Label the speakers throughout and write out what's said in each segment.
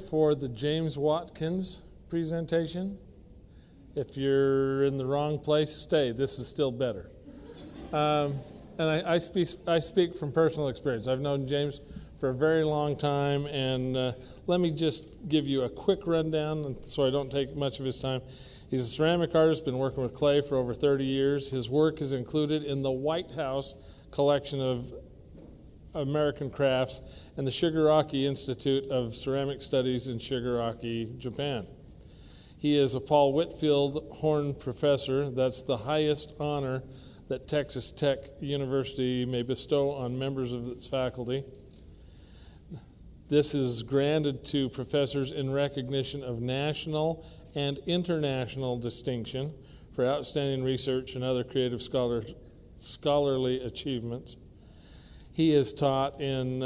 Speaker 1: for the James Watkins presentation. If you're in the wrong place, stay. This is still better. And I speak from personal experience. I've known James for a very long time, and let me just give you a quick rundown so I don't take much of his time. He's a ceramic artist, been working with clay for over 30 years. His work is included in the White House collection of American crafts and the Shigaraki Institute of Ceramic Studies in Shigaraki, Japan. He is a Paul Whitfield Horn Professor. That's the highest honor that Texas Tech University may bestow on members of its faculty. This is granted to professors in recognition of national and international distinction for outstanding research and other creative scholarly achievements. He is taught in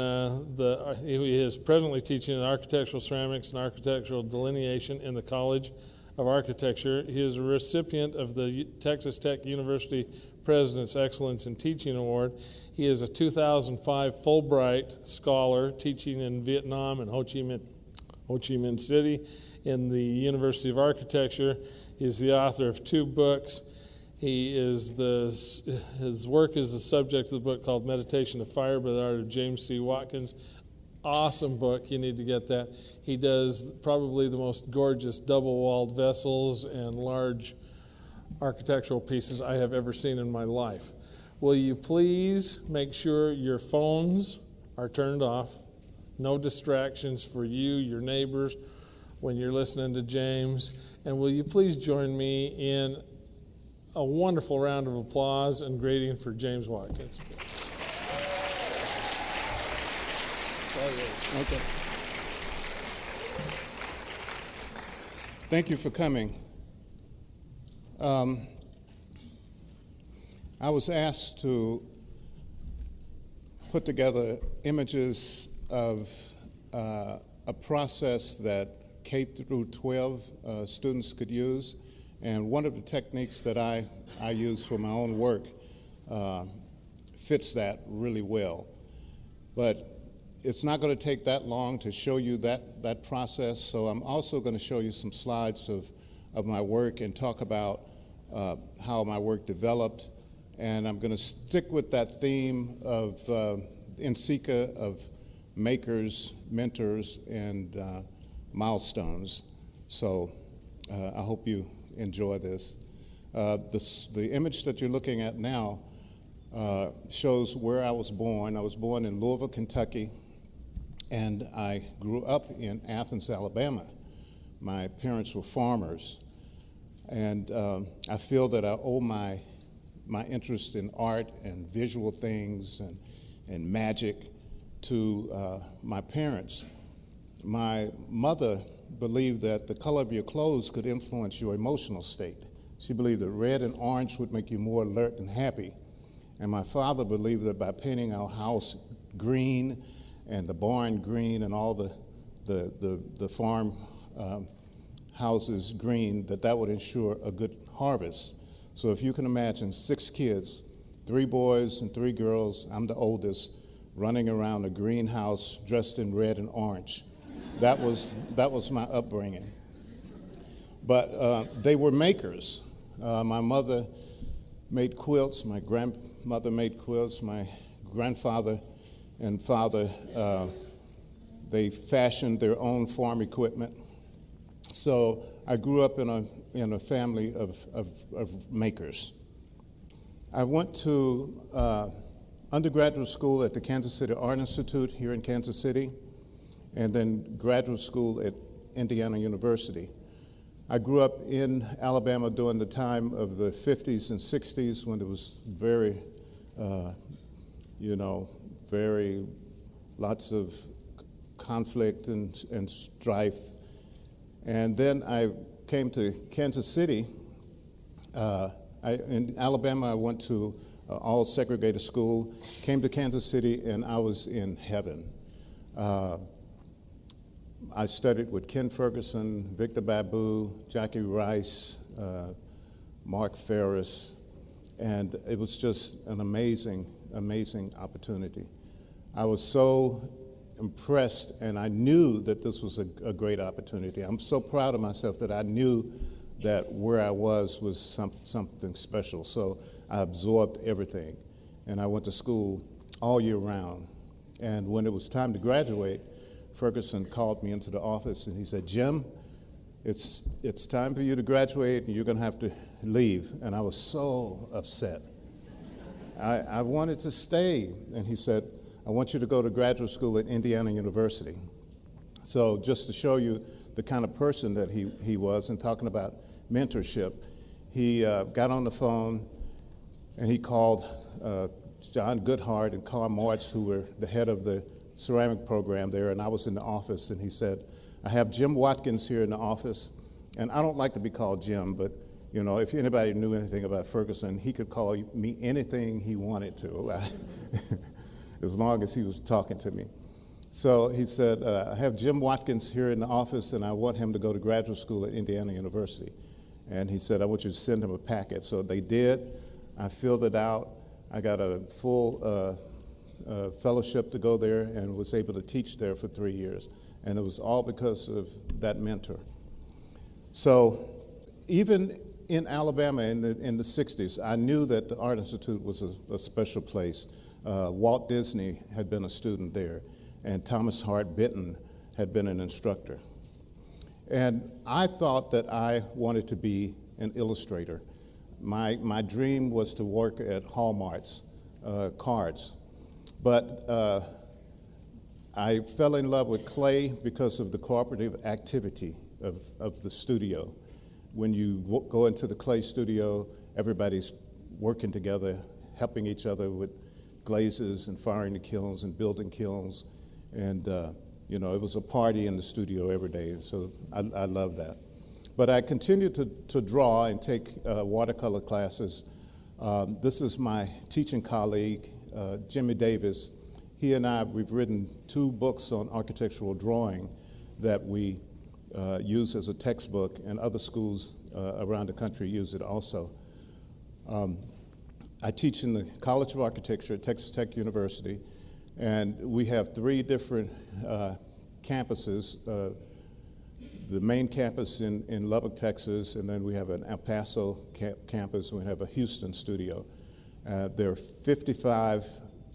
Speaker 1: he is presently teaching in architectural ceramics and architectural delineation in the College of Architecture. He is a recipient of the Texas Tech University President's Excellence in Teaching Award. He is a 2005 Fulbright Scholar teaching in Vietnam and Ho Chi Minh City in the University of Architecture. He is the author of 2 books. His work is the subject of the book called Meditation of Fire by the art of James C. Watkins. Awesome book. You need to get that. He does probably the most gorgeous double-walled vessels and large architectural pieces I have ever seen in my life. Will you please make sure your phones are turned off? No distractions for you, your neighbors, when you're listening to James. And will you please join me in a wonderful round of applause and greeting for James Watkins.
Speaker 2: Okay. Thank you for coming. I was asked to put together images of a process that K through 12 students could use. And one of the techniques that I use for my own work fits that really well. But it's not going to take that long to show you that process, so I'm also going to show you some slides of my work and talk about how my work developed. And I'm going to stick with that theme of NCECA, of makers, mentors, and milestones. So I hope you enjoy this. The image that you're looking at now shows where I was born. I was born in Louisville, Kentucky, and I grew up in Athens, Alabama. My parents were farmers, and I feel that I owe my interest in art and visual things and magic to my parents. My mother believed that the color of your clothes could influence your emotional state. She believed that red and orange would make you more alert and happy. And my father believed that by painting our house green and the barn green and all the farm houses green, that would ensure a good harvest. So if you can imagine 6 kids, 3 boys and 3 girls, I'm the oldest, running around a greenhouse dressed in red and orange. That was my upbringing. But they were makers. My mother made quilts. My grandmother made quilts. My grandfather and father, they fashioned their own farm equipment. So I grew up in a family of makers. I went to undergraduate school at the Kansas City Art Institute here in Kansas City, and then graduate school at Indiana University. I grew up in Alabama during the time of the 50s and 60s when it was very lots of conflict and strife. And then I came to Kansas City. In Alabama, I went to all segregated school, came to Kansas City, and I was in heaven. I studied with Ken Ferguson, Victor Babu, Jackie Rice, Mark Ferris, and it was just an amazing, amazing opportunity. I was so impressed, and I knew that this was a great opportunity. I'm so proud of myself that I knew that where I was something special. So I absorbed everything, and I went to school all year round. And when it was time to graduate, Ferguson called me into the office, and he said, "Jim, it's time for you to graduate, and you're going to have to leave." And I was so upset. I wanted to stay, and he said, "I want you to go to graduate school at Indiana University." So just to show you the kind of person that he was, and talking about mentorship, he got on the phone and he called John Goodhart and Carl March, who were the head of the ceramic program there, and I was in the office, and he said, "I have Jim Watkins here in the office," and I don't like to be called Jim, but you know, if anybody knew anything about Ferguson, he could call me anything he wanted to, as long as he was talking to me. So he said, "I have Jim Watkins here in the office, and I want him to go to graduate school at Indiana University." And he said, "I want you to send him a packet." So they did. I filled it out. I got a full fellowship to go there and was able to teach there for 3 years. And it was all because of that mentor. So even in Alabama in the 60s, I knew that the Art Institute was a special place. Walt Disney had been a student there, and Thomas Hart Benton had been an instructor. And I thought that I wanted to be an illustrator. My dream was to work at Hallmark's cards. But I fell in love with clay because of the cooperative activity of the studio. When you go into the clay studio, everybody's working together, helping each other with glazes and firing the kilns and building kilns. And, you know, it was a party in the studio every day, so I love that. But I continued to draw and take watercolor classes. This is my teaching colleague, Jimmy Davis. He and we've written 2 books on architectural drawing that we use as a textbook, and other schools around the country use it also. I teach in the College of Architecture at Texas Tech University, and we have 3 different campuses. The main campus in Lubbock, Texas, and then we have an El Paso campus, and we have a Houston studio. There are 55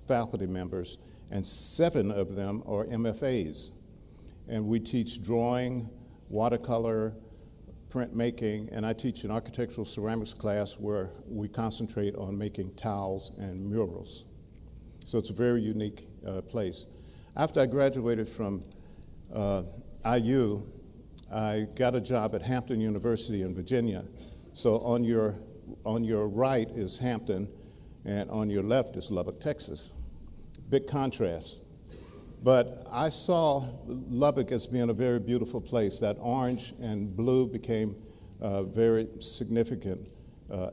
Speaker 2: faculty members, and 7 of them are MFAs. And we teach drawing, watercolor, printmaking, and I teach an architectural ceramics class where we concentrate on making towels and murals. So it's a very unique place. After I graduated from IU, I got a job at Hampton University in Virginia. So on your right is Hampton, and on your left is Lubbock, Texas. Big contrast. But I saw Lubbock as being a very beautiful place. That orange and blue became a very significant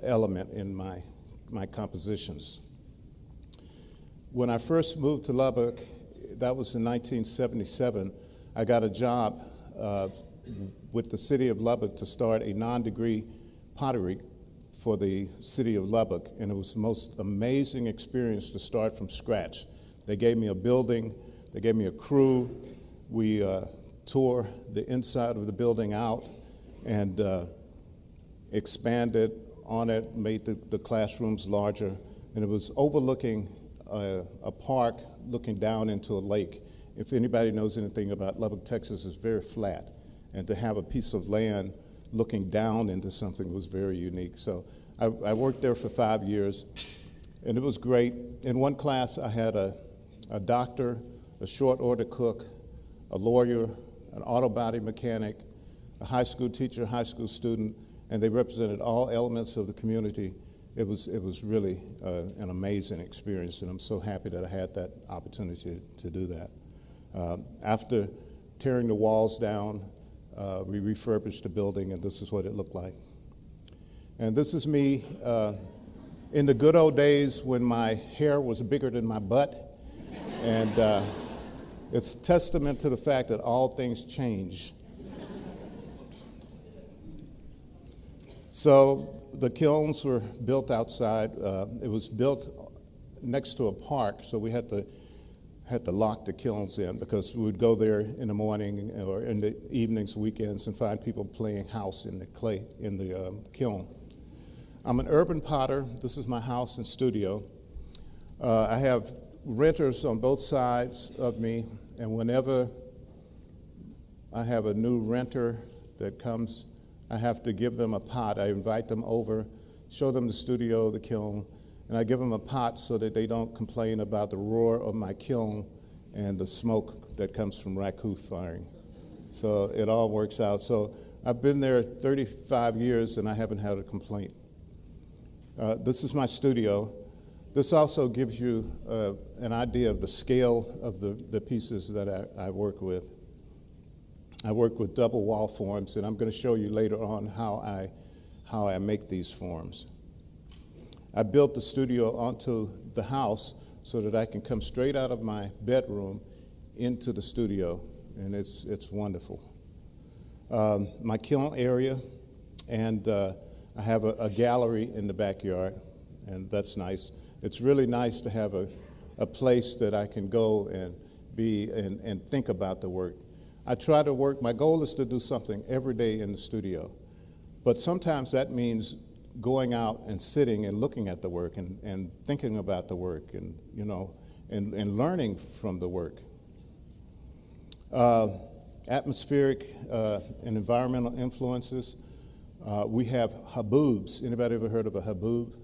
Speaker 2: element in my compositions. When I first moved to Lubbock, that was in 1977, I got a job with the city of Lubbock to start a non-degree pottery for the city of Lubbock, and it was the most amazing experience to start from scratch. They gave me a building, they gave me a crew, we tore the inside of the building out and expanded on it, made the classrooms larger, and it was overlooking a park looking down into a lake. If anybody knows anything about Lubbock, Texas, it's very flat, and to have a piece of land looking down into something was very unique. So I worked there for 5 years, and it was great. In one class, I had a doctor, a short order cook, a lawyer, an auto body mechanic, a high school teacher, high school student, and they represented all elements of the community. It was really an amazing experience, and I'm so happy that I had that opportunity to do that. After tearing the walls down, we refurbished the building, and this is what it looked like. And this is me in the good old days when my hair was bigger than my butt, and it's testament to the fact that all things change. So the kilns were built outside. It was built next to a park, so we had to had to lock the kilns in because we would go there in the morning or in the evenings, weekends, and find people playing house in the kiln. I'm an urban potter. This is my house and studio. I have renters on both sides of me, and whenever I have a new renter that comes, I have to give them a pot. I invite them over, show them the studio, the kiln, and I give them a pot so that they don't complain about the roar of my kiln and the smoke that comes from raccoon firing. So it all works out. So I've been there 35 years and I haven't had a complaint. This is my studio. This also gives you an idea of the scale of the pieces that I work with. I work with double wall forms, and I'm going to show you later on how I make these forms. I built the studio onto the house so that I can come straight out of my bedroom into the studio, and it's wonderful. My kiln area, and I have a gallery in the backyard, and that's nice. It's really nice to have a place that I can go and be and think about the work. I try to work, my goal is to do something every day in the studio, but sometimes that means going out and sitting and looking at the work and thinking about the work and, and learning from the work. Atmospheric and environmental influences. We have haboobs. Anybody ever heard of a haboob?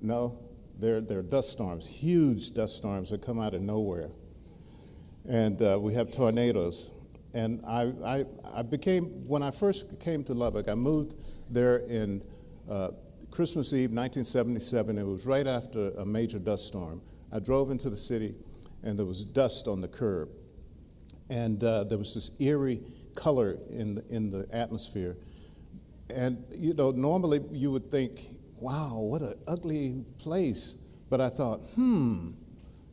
Speaker 2: No? They're dust storms, huge dust storms that come out of nowhere. And we have tornadoes. And when I first came to Lubbock, I moved there in Christmas Eve, 1977. It was right after a major dust storm. I drove into the city, and there was dust on the curb. And there was this eerie color in the atmosphere. And, normally you would think, wow, what an ugly place. But I thought,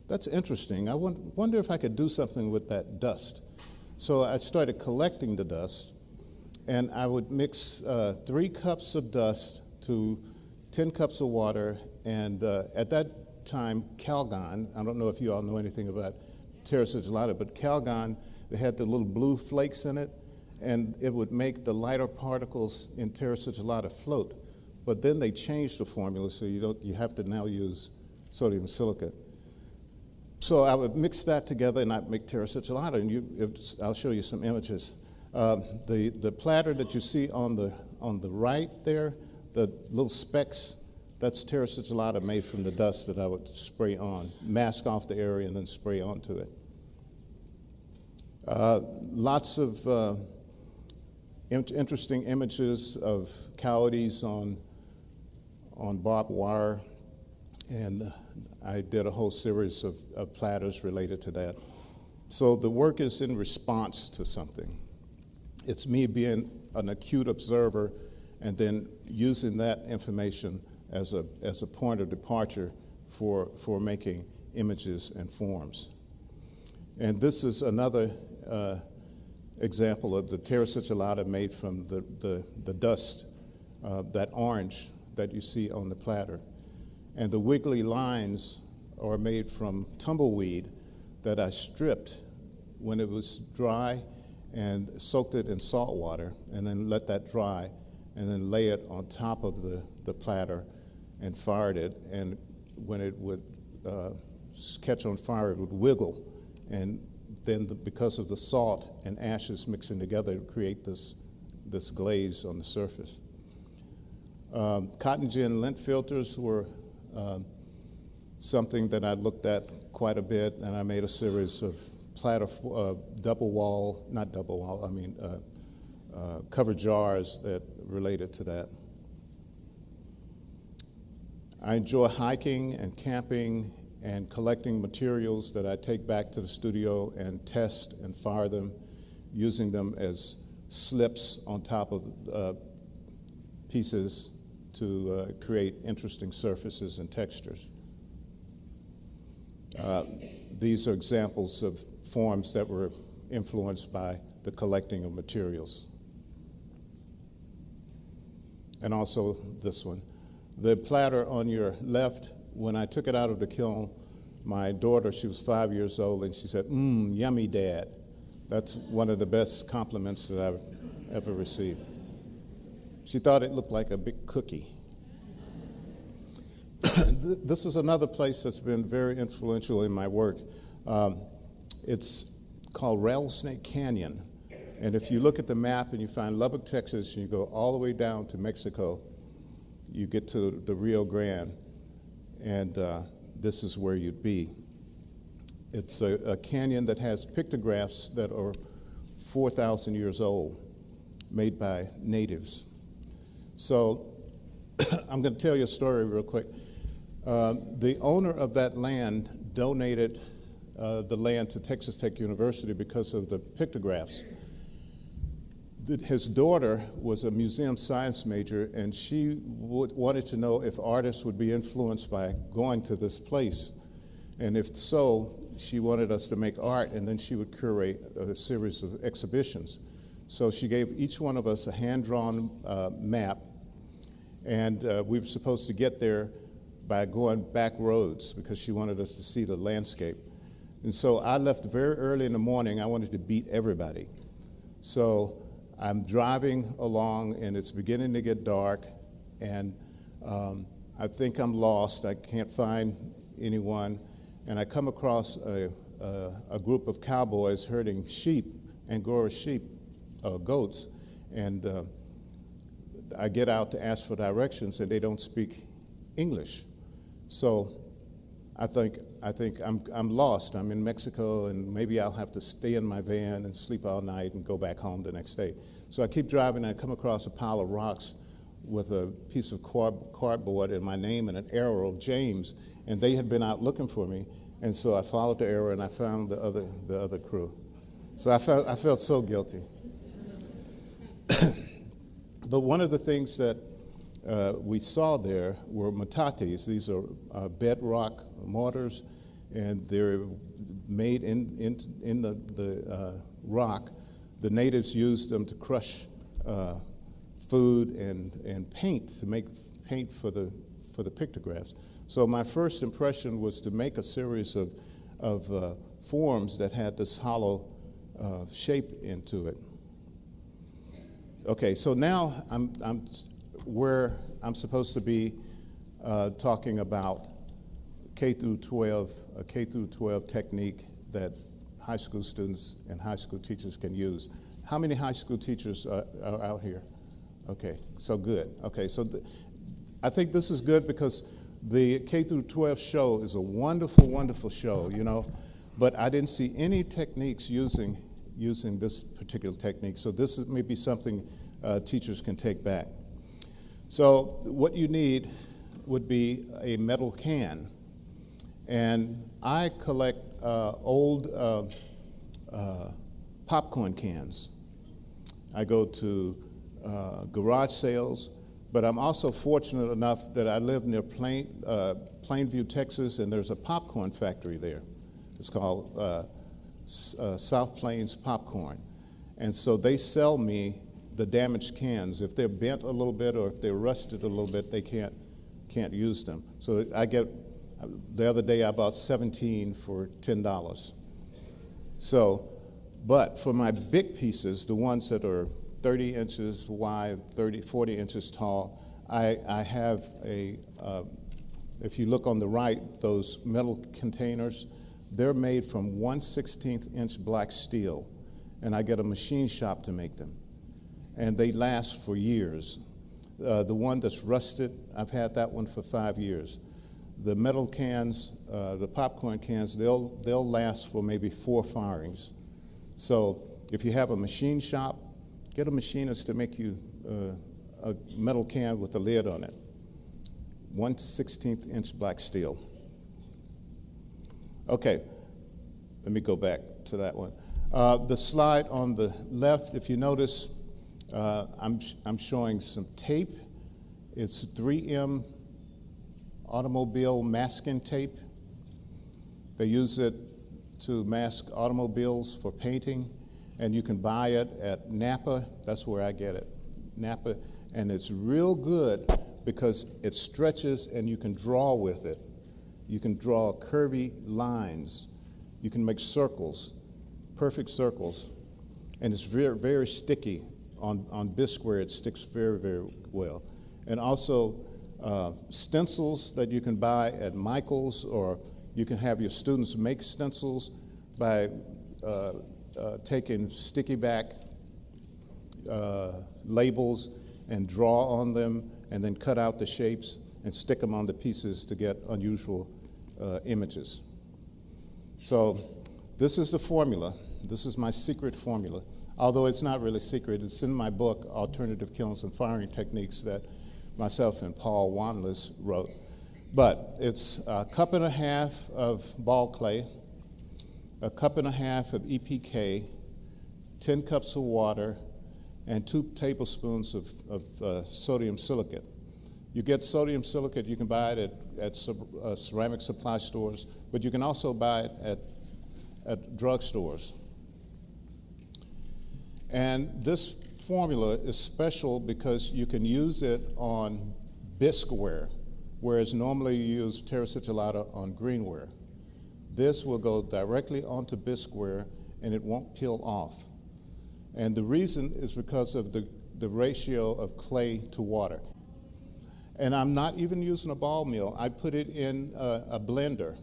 Speaker 2: that's interesting. I wonder if I could do something with that dust. So I started collecting the dust, and I would mix 3 cups of dust to 10 cups of water, and at that time, Calgon, I don't know if you all know anything about terra sigillata, but Calgon, they had the little blue flakes in it, and it would make the lighter particles in terra sigillata float. But then they changed the formula, so you have to now use sodium silicate. So I would mix that together, and I'd make terra sigillata, and I'll show you some images. The platter that you see on the right there, the little specks, that's terra sigillata made from the dust that I would spray on, mask off the area, and then spray onto it. Lots of interesting images of coyotes on barbed wire, and I did a whole series of platters related to that. So the work is in response to something. It's me being an acute observer and then using that information as a point of departure for making images and forms. And this is another example of the terra sigillata made from the dust, that orange that you see on the platter. And the wiggly lines are made from tumbleweed that I stripped when it was dry and soaked it in salt water, and then let that dry, and then lay it on top of the platter and fired it. And when it would catch on fire, it would wiggle. And then because of the salt and ashes mixing together, it would create this glaze on the surface. Cotton gin lint filters were something that I looked at quite a bit, and I made a series of covered jars that related to that. I enjoy hiking and camping and collecting materials that I take back to the studio and test and fire them, using them as slips on top of pieces to create interesting surfaces and textures. These are examples of forms that were influenced by the collecting of materials. And also this one. The platter on your left, when I took it out of the kiln, my daughter, she was 5 years old, and she said, yummy, Dad. That's one of the best compliments that I've ever received. She thought it looked like a big cookie. This is another place that's been very influential in my work. It's called Rattlesnake Canyon. And if you look at the map and you find Lubbock, Texas, and you go all the way down to Mexico, you get to the Rio Grande, and this is where you'd be. It's a canyon that has pictographs that are 4,000 years old, made by natives. So I'm going to tell you a story real quick. The owner of that land donated the land to Texas Tech University because of the pictographs. His daughter was a museum science major, and she wanted to know if artists would be influenced by going to this place. And if so, she wanted us to make art, and then she would curate a series of exhibitions. So she gave each one of us a hand-drawn map, and we were supposed to get there by going back roads because she wanted us to see the landscape. And so I left very early in the morning. I wanted to beat everybody. So I'm driving along, and it's beginning to get dark, and I think I'm lost. I can't find anyone, and I come across a group of cowboys herding sheep, Angora sheep, goats, and I get out to ask for directions, and they don't speak English. So I think I'm lost. I'm in Mexico, and maybe I'll have to stay in my van and sleep all night and go back home the next day. So I keep driving, and I come across a pile of rocks with a piece of cardboard and my name and an arrow, James, and they had been out looking for me. And so I followed the arrow, and I found the other crew. So I felt so guilty. But one of the things that we saw there were metates. These are bedrock mortars, and they're made in the rock. The natives used them to crush food and paint, to make paint for the pictographs. So my first impression was to make a series of forms that had this hollow shape into it. Okay, so now I'm where I'm supposed to be talking about K through 12, a K through 12 technique that high school students and high school teachers can use. How many high school teachers are out here? Okay, so good. Okay, so I think this is good because the K through 12 show is a wonderful, wonderful show, you know, but I didn't see any techniques using this particular technique, so this is maybe something teachers can take back. So what you need would be a metal can, and I collect old popcorn cans. I go to garage sales, but I'm also fortunate enough that I live near Plainview, Texas, and there's a popcorn factory there. It's called South Plains Popcorn. And so they sell me the damaged cans. If they're bent a little bit or if they're rusted a little bit, they can't use them. So the other day I bought 17 for $10. So, but for my big pieces, the ones that are 30 inches wide, 40 inches tall, I have if you look on the right, those metal containers, they're made from 1/16 inch black steel, and I get a machine shop to make them. And they last for years. The one that's rusted, I've had that one for 5 years. The metal cans, the popcorn cans, they'll last for maybe 4 firings. So if you have a machine shop, get a machinist to make you a metal can with a lid on it. 1/16 inch black steel. Okay, let me go back to that one. The slide on the left, if you notice, I'm showing some tape. It's 3M automobile masking tape. They use it to mask automobiles for painting, and you can buy it at Napa. That's where I get it, Napa, and it's real good because it stretches and you can draw with it. You can draw curvy lines. You can make circles, perfect circles. And it's very, very sticky. On bisqueware, it sticks very, very well. And also stencils that you can buy at Michael's, or you can have your students make stencils by taking sticky back labels and draw on them and then cut out the shapes and stick them on the pieces to get unusual images. So this is the formula. This is my secret formula. Although it's not really secret, it's in my book, Alternative Kilns and Firing Techniques, that myself and Paul Watkins wrote. But it's a cup and a half of ball clay, a cup and a half of EPK, 10 cups of water, and 2 tablespoons of sodium silicate. You get sodium silicate, you can buy it at ceramic supply stores, but you can also buy it at drugstores. And this formula is special because you can use it on bisqueware, whereas normally you use terra sigillata on greenware. This will go directly onto bisqueware and it won't peel off. And the reason is because of the ratio of clay to water. And I'm not even using a ball mill. I put it in a blender.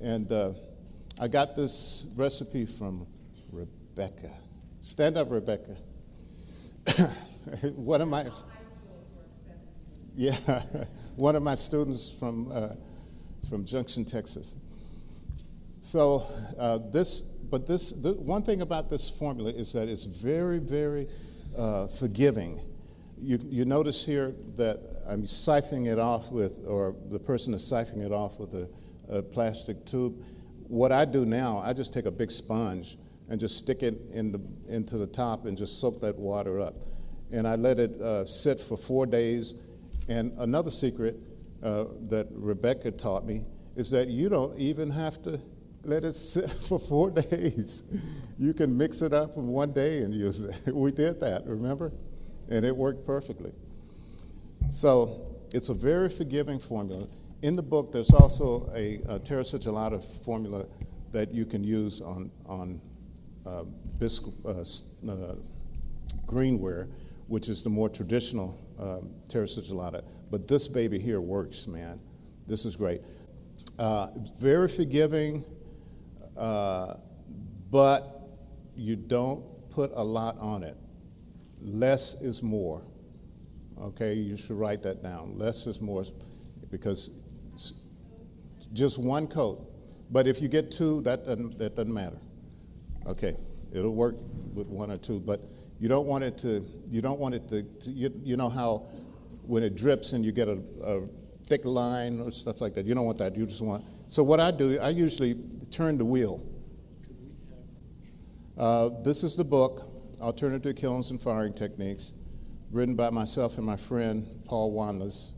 Speaker 2: And I got this recipe from Rebecca. Stand up, Rebecca. One of my one of my students from Junction, Texas. So one thing about this formula is that it's very, very forgiving. You notice here that I'm siphoning it off with, or the person is siphoning it off with a plastic tube. What I do now, I just take a big sponge and just stick it into the top and just soak that water up. And I let it sit for 4 days. And another secret that Rebecca taught me is that you don't even have to let it sit for 4 days. You can mix it up in 1 day and use it. We did that, remember? And it worked perfectly. So it's a very forgiving formula. In the book, there's also a terra sigillata formula that you can use on greenware, which is the more traditional terra sigillata. But this baby here works, man. This is great. Very forgiving, but you don't put a lot on it. Less is more. Okay, you should write that down. Less is more, because just 1 coat. But if you get 2, that doesn't matter. Okay, it'll work with 1 or 2, but you don't want it to. You know how when it drips and you get a thick line or stuff like that. You don't want that. You just want. So what I do, I usually turn the wheel. This is the book, Alternative Kilns and Firing Techniques, written by myself and my friend Paul Watkins.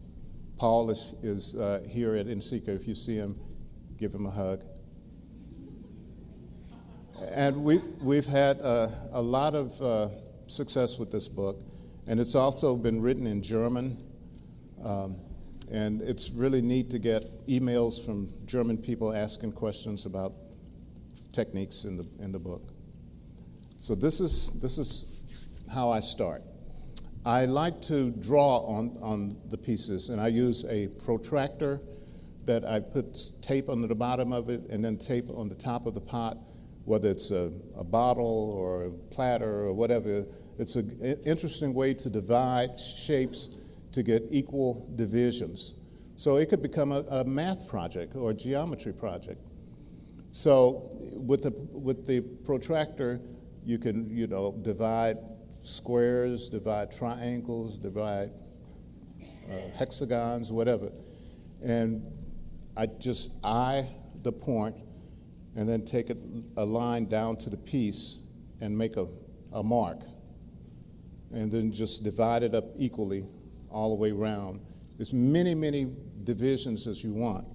Speaker 2: Paul is here at NCECA. If you see him, give him a hug. And we've had a lot of success with this book, and it's also been written in German. And it's really neat to get emails from German people asking questions about techniques in the book. So this is how I start. I like to draw on the pieces, and I use a protractor that I put tape under the bottom of it and then tape on the top of the pot, whether it's a bottle or a platter or whatever. It's an interesting way to divide shapes to get equal divisions. So it could become a math project or a geometry project. So with the protractor, you can divide squares, divide triangles, divide hexagons, whatever. And I just eye the point and then take a line down to the piece and make a mark. And then just divide it up equally all the way around. There's many, many divisions as you want.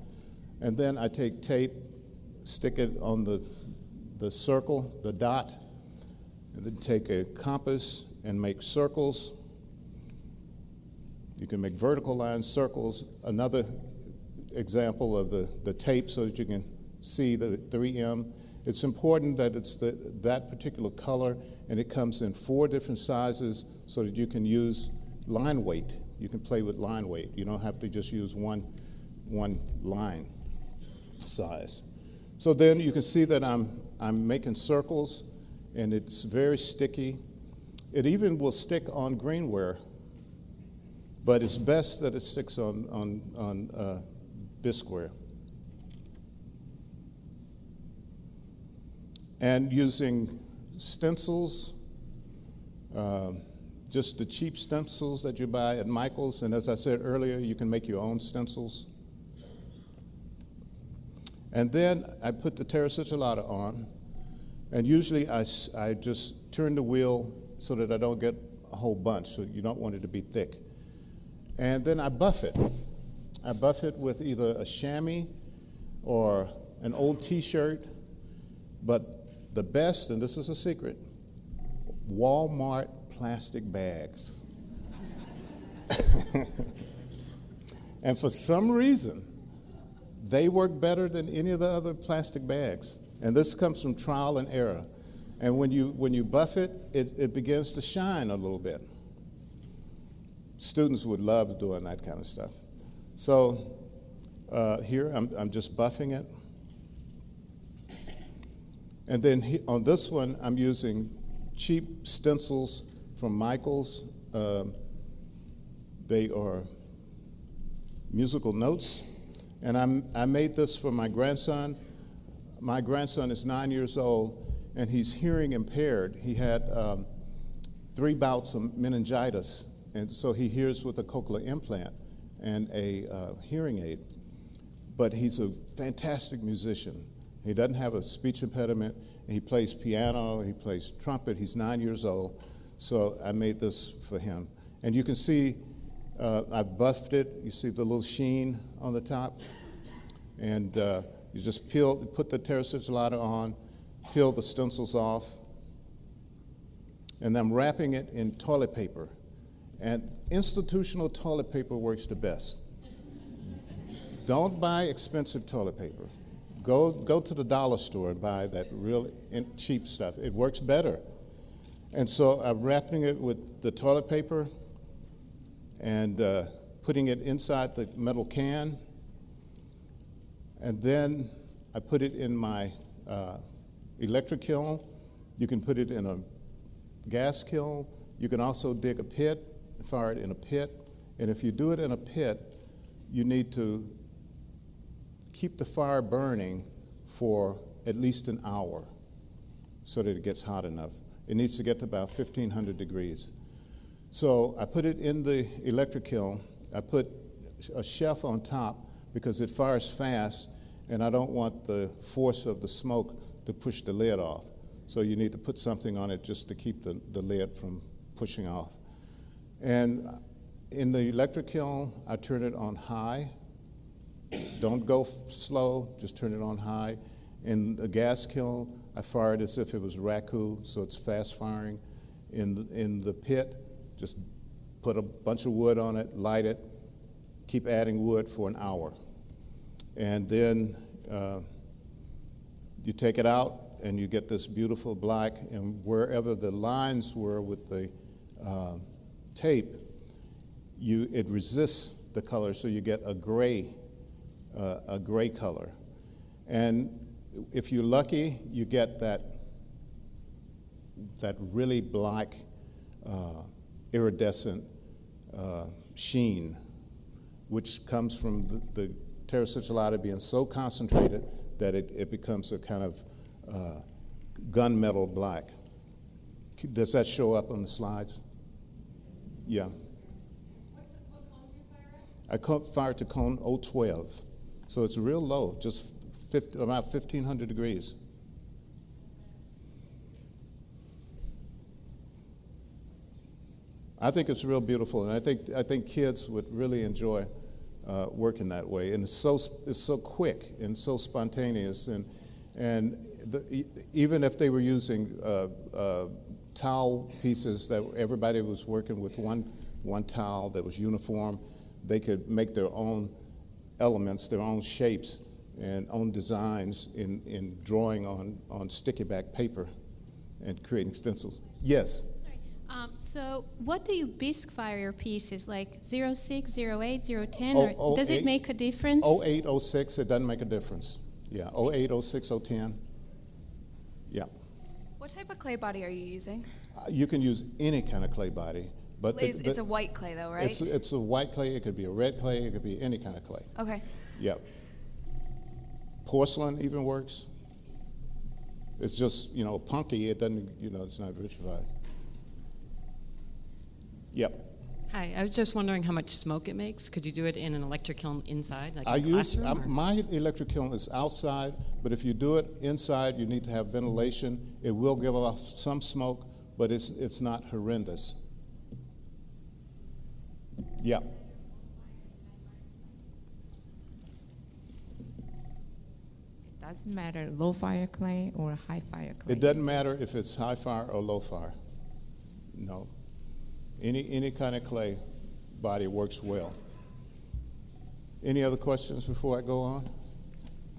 Speaker 2: And then I take tape, stick it on the circle, the dot, and then take a compass and make circles. You can make vertical lines, circles. example of the tape so that you can see the 3M. It's important that it's that particular color, and it comes in 4 different sizes so that you can use line weight. You can play with line weight. You don't have to just use one line size. So then you can see that I'm making circles, and it's very sticky. It even will stick on greenware, but it's best that it sticks on bisqueware. And using stencils, just the cheap stencils that you buy at Michael's, and as I said earlier, you can make your own stencils. And then I put the terra sigillata on, and usually I just turn the wheel so that I don't get a whole bunch, so you don't want it to be thick. And then I buff it. I buff it with either a chamois or an old t-shirt, but the best, and this is a secret, Walmart plastic bags. And for some reason, they work better than any of the other plastic bags. And this comes from trial and error. And when you buff it, it begins to shine a little bit. Students would love doing that kind of stuff. So here I'm just buffing it. And then on this one, I'm using cheap stencils from Michael's. They are musical notes. And I made this for my grandson. My grandson is 9 years old, and he's hearing impaired. He had 3 bouts of meningitis, and so he hears with a cochlear implant and a hearing aid. But he's a fantastic musician. He doesn't have a speech impediment. He plays piano, he plays trumpet. He's 9 years old, so I made this for him. And you can see I buffed it. You see the little sheen on the top? And you just put the terra sigillata on, peel the stencils off, and I'm wrapping it in toilet paper. And institutional toilet paper works the best. Don't buy expensive toilet paper. Go to the dollar store and buy that real cheap stuff. It works better. And so I'm wrapping it with the toilet paper and putting it inside the metal can. And then I put it in my electric kiln. You can put it in a gas kiln. You can also dig a pit, fire it in a pit. And if you do it in a pit, you need to keep the fire burning for at least an hour so that it gets hot enough. It needs to get to about 1,500 degrees. So I put it in the electric kiln. I put a shelf on top because it fires fast, and I don't want the force of the smoke to push the lid off. So you need to put something on it just to keep the lid from pushing off. And in the electric kiln, I turn it on high. Don't go slow, just turn it on high. In the gas kiln, I fire it as if it was raku, so it's fast firing. In the pit, just put a bunch of wood on it, light it, keep adding wood for an hour. And then you take it out and you get this beautiful black, and wherever the lines were with the tape, it resists the color, so you get a gray color. And if you're lucky, you get that really black, iridescent sheen, which comes from the terra sigillata being so concentrated that it becomes a kind of gunmetal black. Does that show up on the slides? Yeah.
Speaker 3: What cone do you fire at?
Speaker 2: I fired to cone 012, so it's real low, just about 1,500 degrees. I think it's real beautiful, and I think kids would really enjoy working that way. And it's so quick and so spontaneous, and even if they were using towel pieces that everybody was working with one towel that was uniform, they could make their own elements, their own shapes, and own designs in drawing on sticky back paper and creating stencils. Yes?
Speaker 4: Sorry. So what do you bisque fire your pieces, like 06, 08, 010, or does it
Speaker 2: 08,
Speaker 4: make a difference?
Speaker 2: 08, 06, it doesn't make a difference. Yeah, 08, 06, 010. Yeah.
Speaker 3: What type of clay body are you using?
Speaker 2: You can use any kind of clay body, but
Speaker 3: It's a white clay though, right?
Speaker 2: it's a white clay, it could be a red clay, it could be any kind of clay.
Speaker 3: Okay.
Speaker 2: Yep. Porcelain even works. It's just, punky, it doesn't, it's not vitrified. Yep.
Speaker 5: Hi, I was just wondering how much smoke it makes. Could you do it in an electric kiln inside, like
Speaker 2: I
Speaker 5: in a
Speaker 2: use,
Speaker 5: classroom? or-
Speaker 2: my electric kiln is outside, but if you do it inside, you need to have ventilation. It will give off some smoke, but it's not horrendous. Yeah.
Speaker 6: It doesn't matter low fire clay or high fire clay.
Speaker 2: It doesn't matter if it's high fire or low fire. No. Any kind of clay body works well. Any other questions before I go on?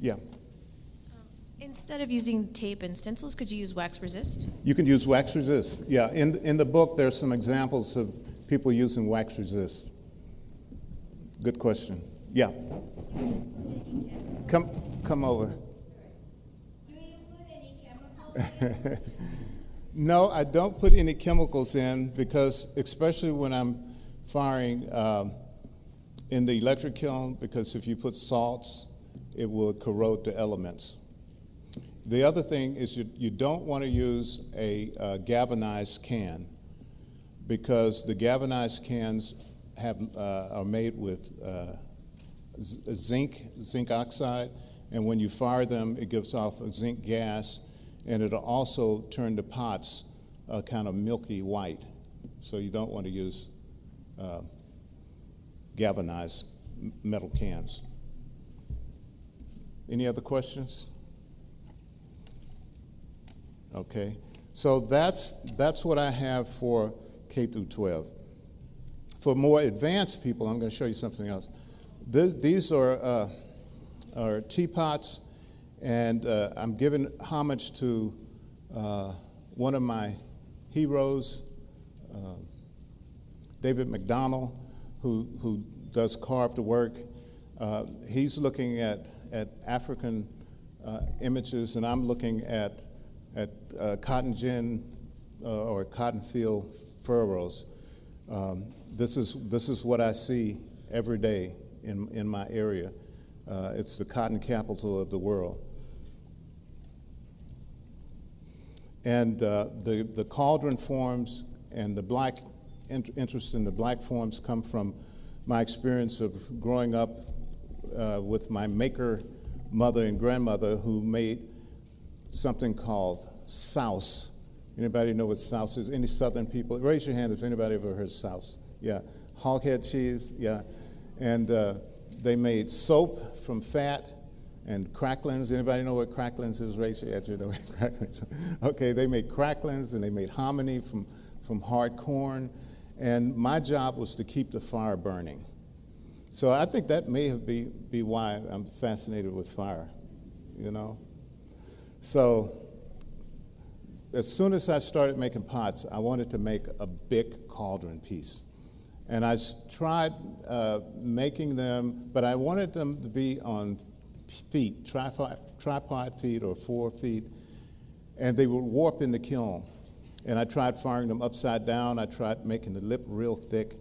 Speaker 2: Yeah.
Speaker 7: Instead of using tape and stencils, could you use wax resist?
Speaker 2: You can use wax resist. Yeah, in the book there's some examples of people using wax resist. Good question. Yeah. Come over.
Speaker 8: Do you put any chemicals?
Speaker 2: No, I don't put any chemicals in because, especially when I'm firing in the electric kiln, because if you put salts, it will corrode the elements. The other thing is you don't want to use a galvanized can, because the galvanized cans are made with zinc oxide, and when you fire them, it gives off a zinc gas, and it'll also turn the pots kind of milky white. So you don't want to use galvanized metal cans. Any other questions? Okay, so that's what I have for K through 12. For more advanced people, I'm going to show you something else. These are teapots, and I'm giving homage to one of my heroes, David McDonald, who does carved work. He's looking at African images, and I'm looking at cotton gin or cotton field furrows. This is what I see every day in my area. It's the cotton capital of the world. And the cauldron forms and the black interest in the black forms come from my experience of growing up with my maker mother and grandmother, who made something called souse. Anybody know what souse is? Any Southern people? Raise your hand if anybody ever heard souse. Yeah, hoghead cheese. Yeah, and they made soap from fat and cracklings. Anybody know what cracklings is? Raise your hand. You know what cracklings. Okay, they made cracklings and they made hominy from hard corn, and my job was to keep the fire burning. So I think that may be why I'm fascinated with fire, So as soon as I started making pots, I wanted to make a big cauldron piece. And I tried making them, but I wanted them to be on feet, tripod feet or 4 feet, and they would warp in the kiln. And I tried firing them upside down. I tried making the lip real thick.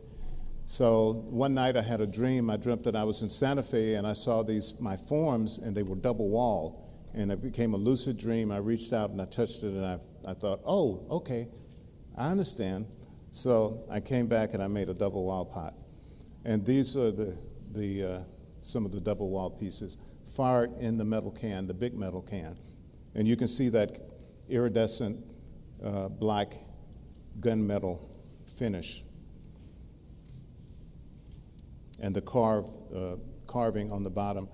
Speaker 2: So one night I had a dream. I dreamt that I was in Santa Fe, and I saw my forms, and they were double-walled. And it became a lucid dream. I reached out and I touched it, and I thought, oh, okay, I understand. So I came back and I made a double-wall pot. And these are some of the double-wall pieces fired in the metal can, the big metal can. And you can see that iridescent black gunmetal finish. And the carving on the bottom.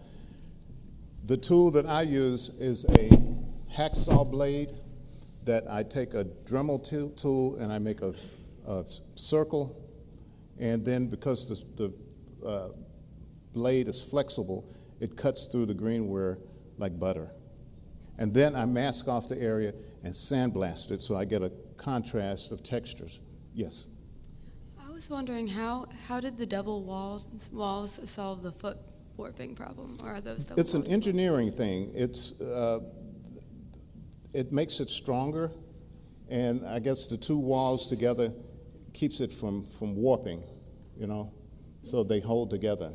Speaker 2: The tool that I use is a hacksaw blade that I take a Dremel tool and I make a circle, and then because the blade is flexible, it cuts through the greenware like butter. And then I mask off the area and sandblast it so I get a contrast of textures. Yes?
Speaker 9: I was wondering how did the double walls solve the foot warping problem, or are those double
Speaker 2: It's an
Speaker 9: walls?
Speaker 2: engineering thing. It makes it stronger, and I guess the two walls together keeps it from warping, you know, so they hold together.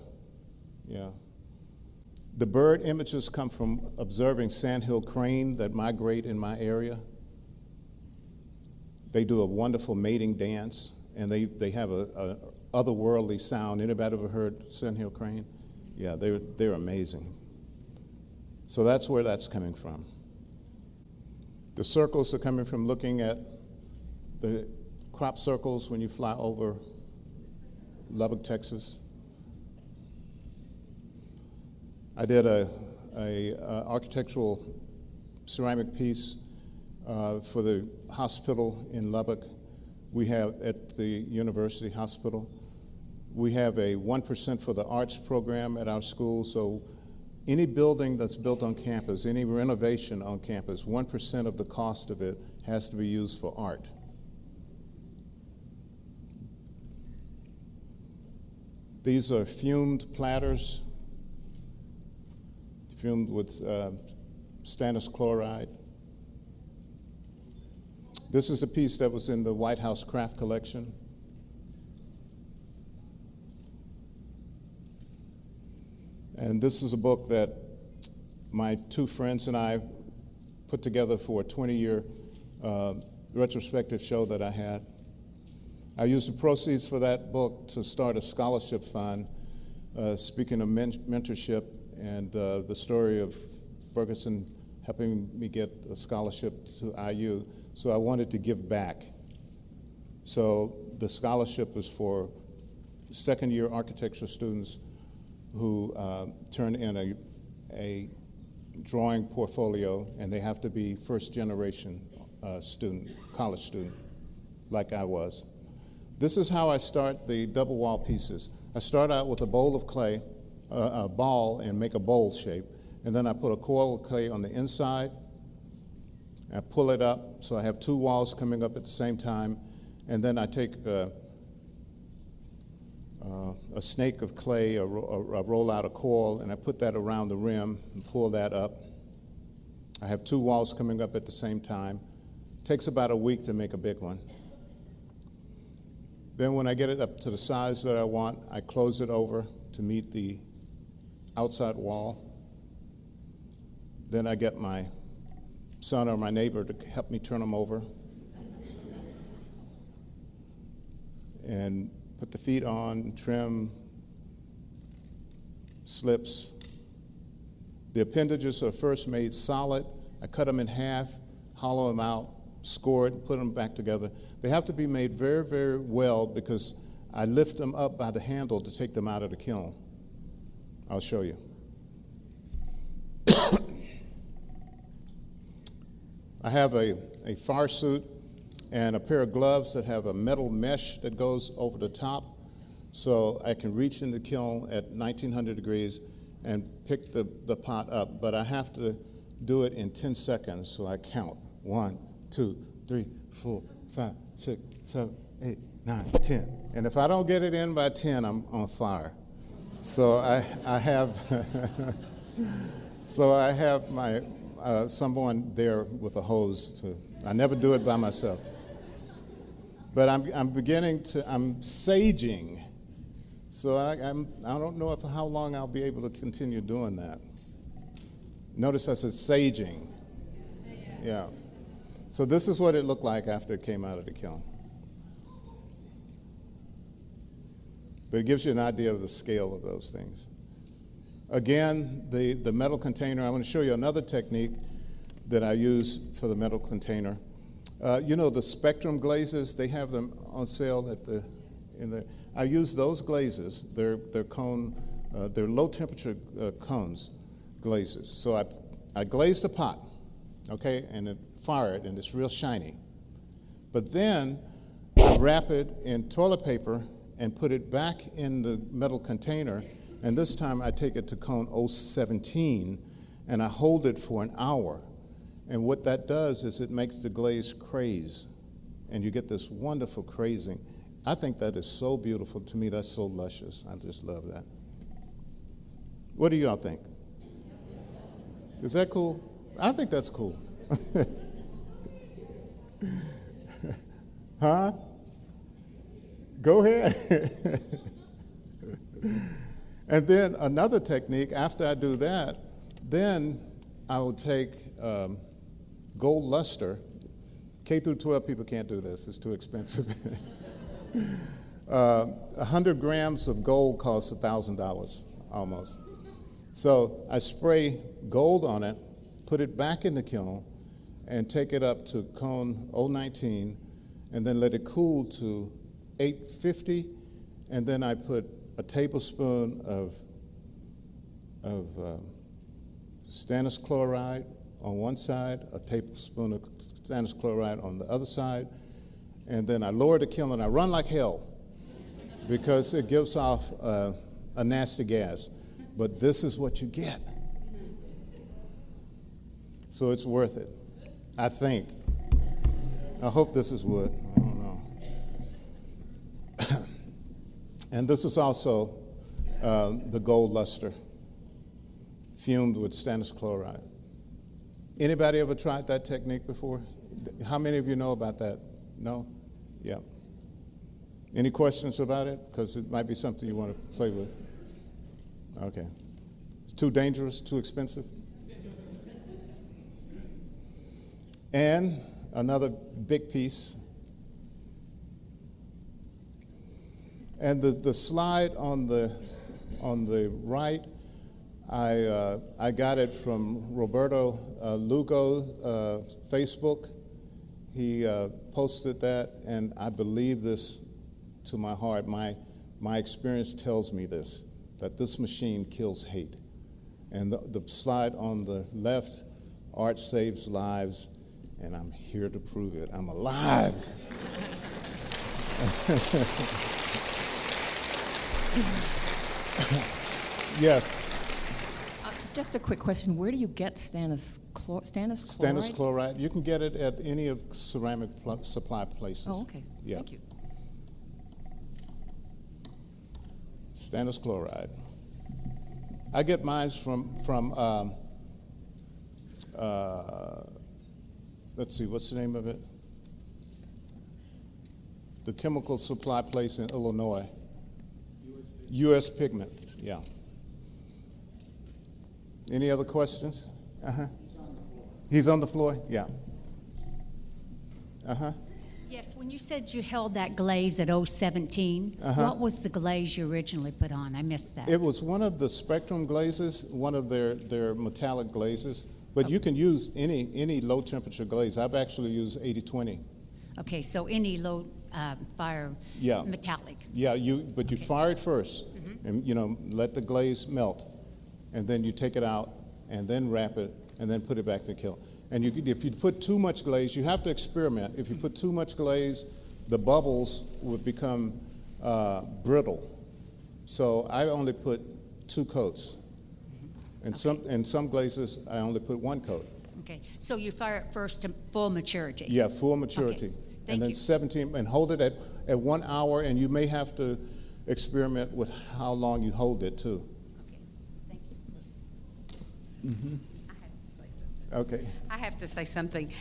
Speaker 2: Yeah. The bird images come from observing sandhill crane that migrate in my area. They do a wonderful mating dance, and they have a otherworldly sound. Anybody ever heard sandhill crane? Yeah, they're amazing. So that's where that's coming from. The circles are coming from looking at the crop circles when you fly over Lubbock, Texas. I did a architectural ceramic piece for the hospital in Lubbock. We have at the university hospital. We have a 1% for the arts program at our school, so any building that's built on campus, any renovation on campus, 1% of the cost of it has to be used for art. These are fumed platters, fumed with stannous chloride. This is a piece that was in the White House craft collection. And this is a book that my two friends and I put together for a 20-year retrospective show that I had. I used the proceeds for that book to start a scholarship fund, speaking of mentorship and the story of Ferguson helping me get a scholarship to IU. So I wanted to give back. So the scholarship was for second-year architecture students who turn in a drawing portfolio, and they have to be first-generation student, college student, like I was. This is how I start the double wall pieces. I start out with a bowl of clay, a ball, and make a bowl shape, and then I put a coil of clay on the inside. I pull it up, so I have two walls coming up at the same time, and then I take a snake of clay, a roll out a coil, and I put that around the rim and pull that up. I have two walls coming up at the same time. It takes about a week to make a big one. Then when I get it up to the size that I want, I close it over to meet the outside wall. Then I get my son or my neighbor to help me turn them over and put the feet on, trim, slips. The appendages are first made solid. I cut them in half, hollow them out, score it, put them back together. They have to be made very, very well because I lift them up by the handle to take them out of the kiln. I'll show you. I have a fire suit and a pair of gloves that have a metal mesh that goes over the top so I can reach in the kiln at 1900 degrees and pick the pot up, but I have to do it in 10 seconds, so I count. 1, 2, 3, 4, 5, 6, 7, 8, 9, 10. And if I don't get it in by 10, I'm on fire. So I have my someone there with a hose to. I never do it by myself. But I'm saging. So I don't know how long I'll be able to continue doing that. Notice I said saging. Yeah. So this is what it looked like after it came out of the kiln. But it gives you an idea of the scale of those things. Again, the metal container, I want to show you another technique that I use for the metal container. You know the spectrum glazes, they have them on sale I use those glazes, they're low temperature cones glazes. So I glaze the pot, okay, and then fire it, and it's real shiny. But then I wrap it in toilet paper and put it back in the metal container And this time I take it to cone 017 and I hold it for an hour. And what that does is it makes the glaze craze. And you get this wonderful crazing. I think that is so beautiful. To me, that's so luscious. I just love that. What do y'all think? Is that cool? I think that's cool. Huh? Go ahead. And then another technique, after I do that, then I will take gold luster. K through 12 people can't do this. It's too expensive. 100 grams of gold costs $1,000 almost. So I spray gold on it, put it back in the kiln, and take it up to cone 019, and then let it cool to 850, and then I put a tablespoon of stannous chloride on one side, a tablespoon of stannous chloride on the other side, and then I lower the kiln and I run like hell because it gives off a nasty gas. But this is what you get. So it's worth it, I think. I hope this is wood. I don't know. And this is also the gold luster, fumed with stannous chloride. Anybody ever tried that technique before? How many of you know about that? No? Yeah. Any questions about it? Because it might be something you want to play with. Okay. It's too dangerous, too expensive? And another big piece. And the slide on the right, I got it from Roberto Lugo Facebook. He posted that, and I believe this to my heart. My experience tells me this, that this machine kills hate. And the slide on the left, art saves lives, and I'm here to prove it. I'm alive. Yes.
Speaker 10: Just a quick question. Where do you get stannous chloride?
Speaker 2: Stannous chloride. You can get it at any of ceramic supply places.
Speaker 10: Oh, okay.
Speaker 2: Yeah.
Speaker 10: Thank you.
Speaker 2: Stannous chloride. I get mine from let's see, what's the name of it? The chemical supply place in Illinois. U.S. Pigment, yeah. Any other questions? Uh-huh. He's on the floor? Yeah. Uh-huh.
Speaker 11: Yes, when you said you held that glaze at 017, what was the glaze you originally put on? I missed that.
Speaker 2: It was one of the spectrum glazes, one of their metallic glazes, but you can use any low temperature glaze. I've actually used 80-20.
Speaker 11: Okay, so any low fire metallic.
Speaker 2: Yeah, but you fire it first, and let the glaze melt, and then you take it out, and then wrap it, and then put it back in the kiln. And if you put too much glaze, you have to experiment. If you put too much glaze, the bubbles would become brittle. So I only put 2 coats. And some glazes, I only put 1 coat.
Speaker 11: Okay, so you fire it first to full maturity.
Speaker 2: Yeah, full maturity.
Speaker 11: Okay.
Speaker 2: And then 17, and hold it at 1 hour, and you may have to experiment with how long you hold it too.
Speaker 11: Okay, thank you.
Speaker 2: Okay.
Speaker 12: I have to say something.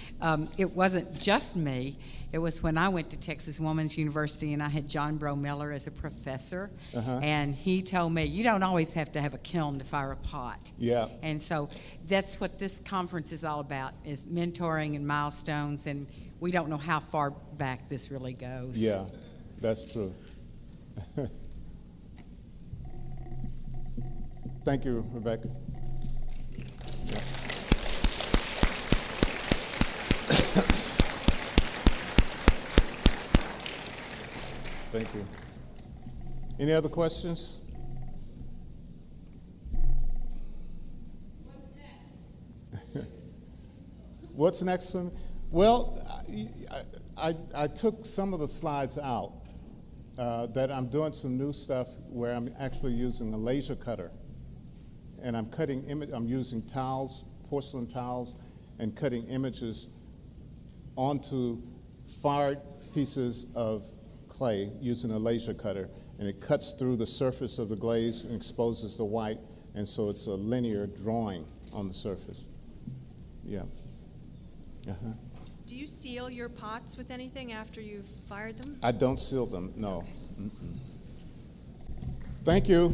Speaker 12: It wasn't just me. It was when I went to Texas Woman's University and I had John Bro Miller as a professor. And he told me, you don't always have to have a kiln to fire a pot.
Speaker 2: Yeah.
Speaker 12: And so that's what this conference is all about, is mentoring and milestones. And we don't know how far back this really goes.
Speaker 2: Yeah, that's true. Thank you, Rebecca. Yeah. Thank you. Any other questions?
Speaker 8: What's next?
Speaker 2: What's next for me? Well, I took some of the slides out, that I'm doing some new stuff where I'm actually using a laser cutter, and I'm using towels, porcelain towels, and cutting images onto fired pieces of clay using a laser cutter, and it cuts through the surface of the glaze and exposes the white, and so it's a linear drawing on the surface. Yeah. Uh-huh.
Speaker 8: Do you seal your pots with anything after you've fired them?
Speaker 2: I don't seal them, no. Mm-mm. Thank you.